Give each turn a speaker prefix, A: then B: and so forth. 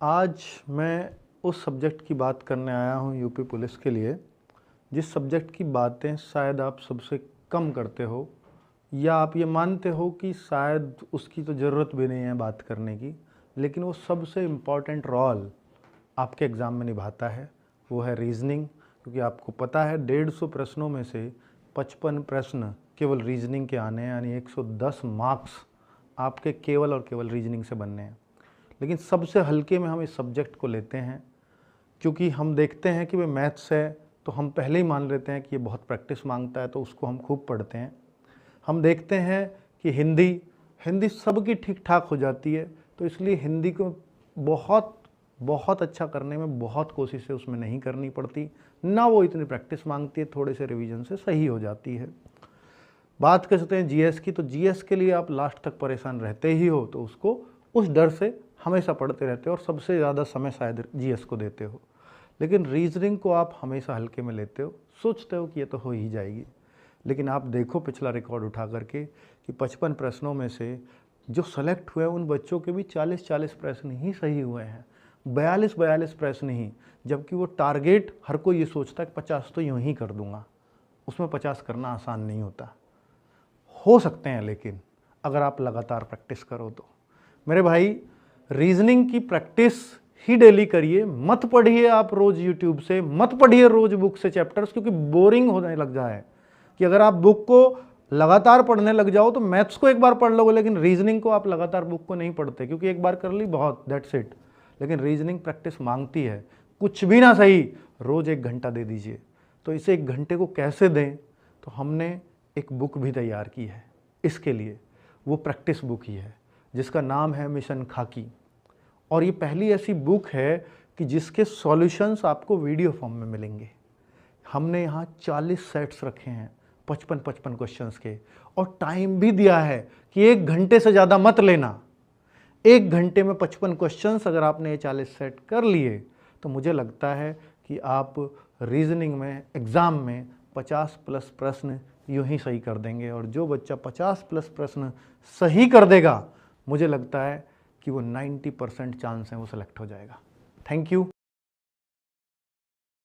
A: आज मैं उस सब्जेक्ट की बात करने आया हूँ यूपी पुलिस के लिए, जिस सब्जेक्ट की बातें शायद आप सबसे कम करते हो या आप ये मानते हो कि शायद उसकी तो ज़रूरत भी नहीं है बात करने की, लेकिन वो सबसे इम्पॉर्टेंट रोल आपके एग्ज़ाम में निभाता है, वो है रीज़निंग। क्योंकि आपको पता है 150 प्रश्नों में से 55 प्रश्न केवल रीज़निंग के आने हैं, यानी 110 मार्क्स आपके केवल और केवल रीज़निंग से बनने हैं। लेकिन सबसे हल्के में हम इस सब्जेक्ट को लेते हैं, क्योंकि हम देखते हैं कि वे मैथ्स है तो हम पहले ही मान लेते हैं कि ये बहुत प्रैक्टिस मांगता है, तो उसको हम खूब पढ़ते हैं। हम देखते हैं कि हिंदी सबकी ठीक ठाक हो जाती है, तो इसलिए हिंदी को बहुत बहुत अच्छा करने में बहुत कोशिशें उसमें नहीं करनी पड़ती, ना वो इतनी प्रैक्टिस मांगती है, थोड़े से रिवीजन से सही हो जाती है। बात कर सकते हैं जीएस की, तो जीएस के लिए आप लास्ट तक परेशान रहते ही हो, तो उसको उस डर से हमेशा पढ़ते रहते हो और सबसे ज़्यादा समय शायद जीएस को देते हो। लेकिन रीजनिंग को आप हमेशा हल्के में लेते हो, सोचते हो कि ये तो हो ही जाएगी। लेकिन आप देखो पिछला रिकॉर्ड उठा करके कि 55 प्रश्नों में से जो सेलेक्ट हुए उन बच्चों के भी 40-40 प्रश्न ही सही हुए हैं, 42-42 प्रश्न ही, जबकि वो टारगेट हर कोई ये सोचता है कि 50 तो यूँ ही कर दूंगा। उसमें 50 करना आसान नहीं होता। हो सकते हैं लेकिन अगर आप लगातार प्रैक्टिस करो तो। मेरे भाई, रीजनिंग की प्रैक्टिस ही डेली करिए, मत पढ़िए आप रोज यूट्यूब से, मत पढ़िए रोज बुक से चैप्टर्स, क्योंकि बोरिंग होने लग जाए कि अगर आप बुक को लगातार पढ़ने लग जाओ तो मैथ्स को एक बार पढ़ लोगे, लेकिन रीजनिंग को आप लगातार बुक को नहीं पढ़ते, क्योंकि एक बार कर ली बहुत, दैट्स इट। लेकिन रीजनिंग प्रैक्टिस मांगती है, कुछ भी ना सही रोज 1 घंटा दे दीजिए। तो इसे 1 घंटे को कैसे दें, तो हमने एक बुक भी तैयार की है इसके लिए। वो प्रैक्टिस बुक ही है जिसका नाम है मिशन खाकी, और ये पहली ऐसी बुक है कि जिसके सॉल्यूशंस आपको वीडियो फॉर्म में मिलेंगे। हमने यहाँ 40 सेट्स रखे हैं 55-55 क्वेश्चंस के, और टाइम भी दिया है कि 1 घंटे से ज़्यादा मत लेना। 1 घंटे में 55 क्वेश्चंस अगर आपने ये 40 सेट कर लिए, तो मुझे लगता है कि आप रीजनिंग में एग्ज़ाम में 50+ प्रश्न यूँ ही सही कर देंगे। और जो बच्चा 50+ प्रश्न सही कर देगा, मुझे लगता है कि वो 90% चांस है वो सेलेक्ट हो जाएगा। Thank you.